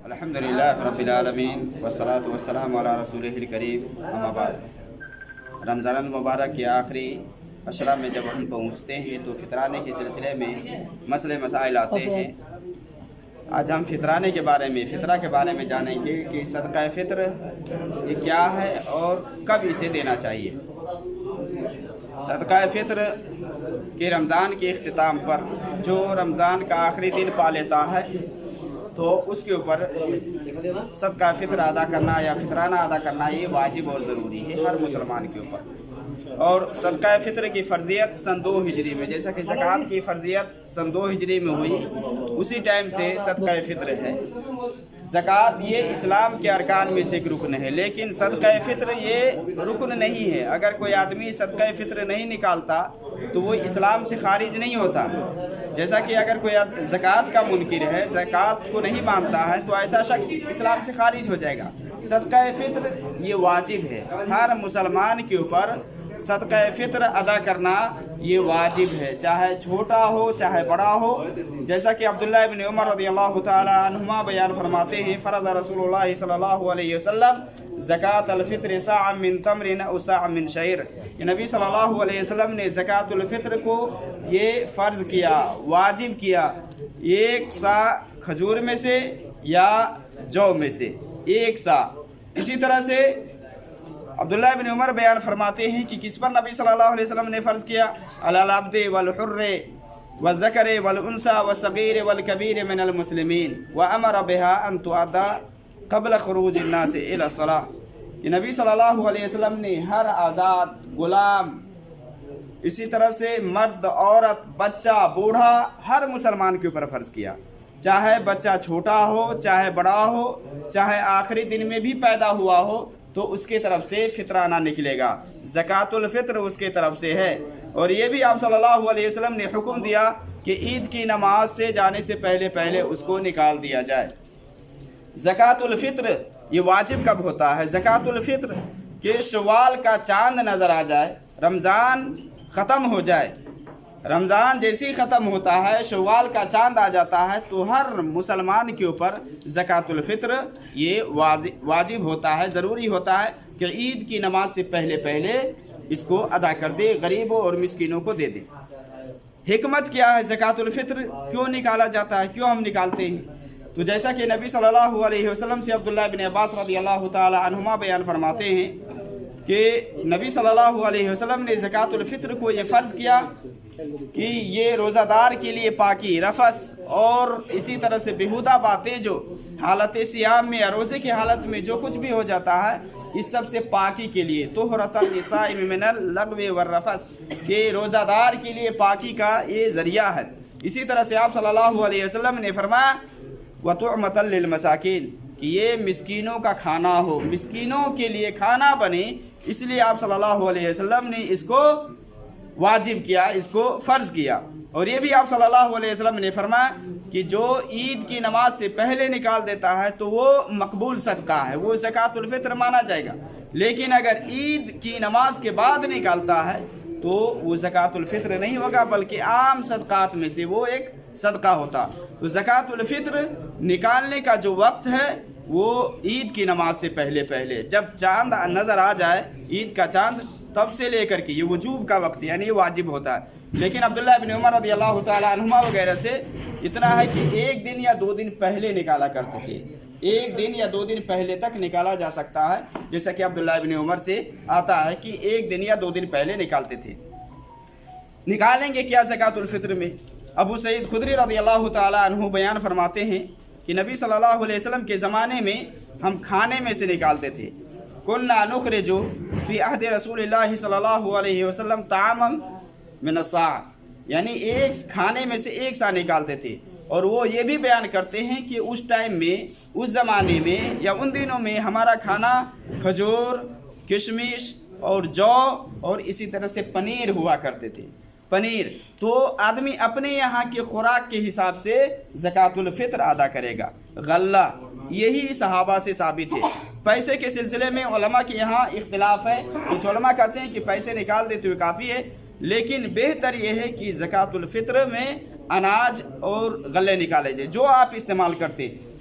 الحمدللہ رب العالمین والصلاة والسلام علی رسولہ الکریم، اما بعد۔ رمضان المبارک کے آخری عشرہ میں جب ہم پہنچتے ہیں تو فطرانے کے سلسلے میں مسئلے مسائل آتے ہیں۔ آج ہم فطرانے کے بارے میں فطرہ کے بارے میں جانیں گے کہ صدقہ فطر یہ کیا ہے اور کب اسے دینا چاہیے۔ صدقہ فطر کہ رمضان کے اختتام پر جو رمضان کا آخری دن پا لیتا ہے تو اس کے اوپر صدقہ فطر ادا کرنا یا فطرانہ ادا کرنا یہ واجب اور ضروری ہے ہر مسلمان کے اوپر۔ اور صدقہ فطر کی فرضیت سن 2 ہجری میں، جیسا کہ زکوٰۃ کی فرضیت سن 2 ہجری میں ہوئی، اسی ٹائم سے صدقہ فطر ہے۔ زکوٰۃ یہ اسلام کے ارکان میں سے ایک رکن ہے، لیکن صدقہ فطر یہ رکن نہیں ہے۔ اگر کوئی آدمی صدقہ فطر نہیں نکالتا تو وہ اسلام سے خارج نہیں ہوتا۔ جیسا کہ اگر کوئی زکوٰۃ کا منکر ہے، زکوٰۃ کو نہیں مانتا ہے، تو ایسا شخص اسلام سے خارج ہو جائے گا۔ صدقہ فطر یہ واجب ہے، ہر مسلمان کے اوپر صدقہ فطر ادا کرنا یہ واجب ہے، چاہے چھوٹا ہو چاہے بڑا ہو۔ جیسا کہ عبداللہ ابن عمر رضی اللہ تعالی عنہما بیان فرماتے ہیں، فرض رسول اللہ صلی اللہ علیہ وسلم زکوٰۃ الفطر صاع من تمر او صاع من شعیر، کہ نبی صلی اللہ علیہ وسلم نے زکوٰۃ الفطر کو یہ فرض کیا، واجب کیا، 1 صاع کھجور میں سے یا جو میں سے 1 صاع۔ اسی طرح سے عبداللہ ابن عمر بیان فرماتے ہیں کہ کس پر نبی صلی اللہ علیہ وسلم نے فرض کیا؟ علی العبد والحر والذکر والانثى والصغیر والکبیر من المسلمین وامر بها ان تؤدى قبل خروج الناس الى الصلاة، کہ نبی صلی اللہ علیہ وسلم نے ہر آزاد، غلام، اسی طرح سے مرد، عورت، بچہ، بوڑھا، ہر مسلمان کے اوپر فرض کیا، چاہے بچہ چھوٹا ہو چاہے بڑا ہو، چاہے آخری دن میں بھی پیدا ہوا ہو، تو اس کی طرف سے فطرانہ نکلے گا۔ زکوٰۃ الفطر اس کی طرف سے ہے۔ اور یہ بھی آپ صلی اللہ علیہ وسلم نے حکم دیا کہ عید کی نماز سے جانے سے پہلے اس کو نکال دیا جائے۔ زکوٰۃ الفطر یہ واجب کب ہوتا ہے؟ زکوٰۃ الفطر کہ شوال کا چاند نظر آ جائے، رمضان ختم ہو جائے، رمضان جیسے ہی ختم ہوتا ہے شوال کا چاند آ جاتا ہے تو ہر مسلمان کے اوپر زکوٰۃ الفطر یہ واجب ہوتا ہے، ضروری ہوتا ہے کہ عید کی نماز سے پہلے اس کو ادا کر دے، غریبوں اور مسکینوں کو دے دے۔ حکمت کیا ہے؟ زکوٰۃ الفطر کیوں نکالا جاتا ہے، کیوں ہم نکالتے ہیں؟ تو جیسا کہ نبی صلی اللہ علیہ وسلم سے عبداللہ بن عباس رضی اللہ تعالی عنہما بیان فرماتے ہیں کہ نبی صلی اللہ علیہ وسلم نے زکوٰۃ الفطر کو یہ فرض کیا کہ یہ روزہ دار کے لیے پاکی، رفث اور اسی طرح سے بیہودہ باتیں جو حالت صیام میں یا روزے کی حالت میں جو کچھ بھی ہو جاتا ہے، اس سب سے پاکی کے لیے، طہرۃ للصائم من اللغو والرفث، کہ روزہ دار کے لیے پاکی کا یہ ذریعہ ہے۔ اسی طرح سے آپ صلی اللہ علیہ وسلم نے فرمایا وطعمۃ للمساکین، کہ یہ مسکینوں کا کھانا ہو، مسکینوں کے لیے کھانا بنے، اس لیے آپ صلی اللہ علیہ وسلم نے اس کو واجب کیا، اس کو فرض کیا۔ اور یہ بھی آپ صلی اللہ علیہ وسلم نے فرمایا کہ جو عید کی نماز سے پہلے نکال دیتا ہے تو وہ مقبول صدقہ ہے، وہ زکوٰۃ الفطر مانا جائے گا، لیکن اگر عید کی نماز کے بعد نکالتا ہے تو وہ زکوٰۃ الفطر نہیں ہوگا بلکہ عام صدقات میں سے وہ ایک صدقہ ہوتا۔ تو زکوٰۃ الفطر نکالنے کا جو وقت ہے وہ عید کی نماز سے پہلے جب چاند نظر آ جائے، عید کا چاند، تب سے لے کر کے یہ وجوب کا وقت یعنی یہ واجب ہوتا ہے۔ لیکن عبداللہ ابن عمر رضی اللہ تعالی عنہما وغیرہ سے اتنا ہے کہ 1 دن یا 2 دن پہلے نکالا کرتے تھے، 1 دن یا 2 دن پہلے تک نکالا جا سکتا ہے، جیسا کہ عبداللہ ابن عمر سے آتا ہے کہ 1 دن یا 2 دن پہلے نکالتے تھے۔ نکالیں گے کیا زکوٰۃ الفطر میں؟ ابو سعید خدری رضی اللہ تعالی عنہ بیان فرماتے ہیں کہ نبی صلی اللہ علیہ وسلم کے زمانے میں ہم کھانے میں سے نکالتے تھے، كنا نخرج فی عہد رسول اللہ صلی اللہ علیہ وسلم طعاما من الصاع، یعنی ایک کھانے میں سے 1 صاع نکالتے تھے۔ اور وہ یہ بھی بیان کرتے ہیں کہ اس ٹائم میں، اس زمانے میں یا ان دنوں میں ہمارا کھانا کھجور، کشمش اور جو اور اسی طرح سے پنیر ہوا کرتے تھے، پنیر۔ تو آدمی اپنے یہاں کی خوراک کے حساب سے زکوٰۃ الفطر ادا کرے گا۔ غلہ یہی صحابہ سے ثابت ہے۔ پیسے کے سلسلے میں علماء کے یہاں اختلاف ہے، کچھ علماء کہتے ہیں کہ پیسے نکال دیتے ہوئے کافی ہے، لیکن بہتر یہ ہے کہ زکوٰۃ الفطر میں اناج اور غلے نکالے جائے، جو آپ استعمال کرتے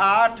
8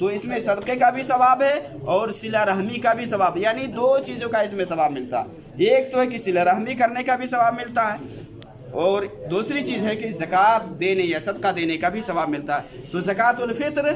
تو اس میں صدقے کا بھی ثواب ہے اور صلہ رحمی کا بھی ثواب، یعنی دو چیزوں کا اس میں ثواب ملتا ہے۔ ایک تو ہے کہ صلہ رحمی کرنے کا بھی ثواب ملتا ہے، اور دوسری چیز ہے کہ زکوٰۃ دینے یا صدقہ دینے کا بھی ثواب ملتا ہے۔ تو زکوٰۃ الفطر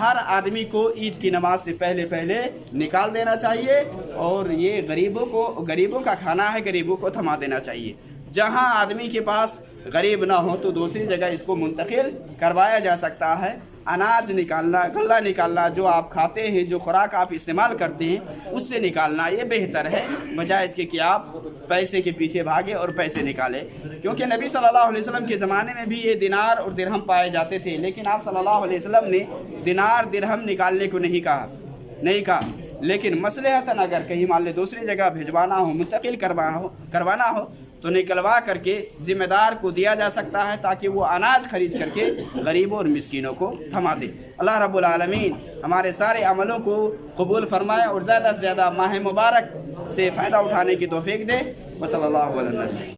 ہر آدمی کو عید کی نماز سے پہلے نکال دینا چاہیے، اور یہ غریبوں کا کھانا ہے، غریبوں کو تھما دینا چاہیے۔ جہاں آدمی کے پاس غریب نہ ہو تو دوسری جگہ اس کو منتقل کروایا جا سکتا ہے۔ اناج نکالنا، غلہ نکالنا، جو آپ کھاتے ہیں، جو خوراک آپ استعمال کرتے ہیں، اس سے نکالنا یہ بہتر ہے، بجائے اس کے کہ آپ پیسے کے پیچھے بھاگے اور پیسے نکالے۔ کیونکہ نبی صلی اللہ علیہ وسلم کے زمانے میں بھی یہ دینار اور درہم پائے جاتے تھے، لیکن آپ صلی اللہ علیہ وسلم نے دینار درہم نکالنے کو نہیں کہا، لیکن مصلحتاً اگر کہیں مان لے دوسری جگہ بھیجوانا ہو، منتقل کروانا ہو تو نکلوا کر کے ذمہ دار کو دیا جا سکتا ہے، تاکہ وہ اناج خرید کر کے غریبوں اور مسکینوں کو تھما دے۔ اللہ رب العالمین ہمارے سارے عملوں کو قبول فرمائے اور زیادہ سے زیادہ ماہ مبارک سے فائدہ اٹھانے کی توفیق دے۔ وصلی اللہ علیہ وسلم۔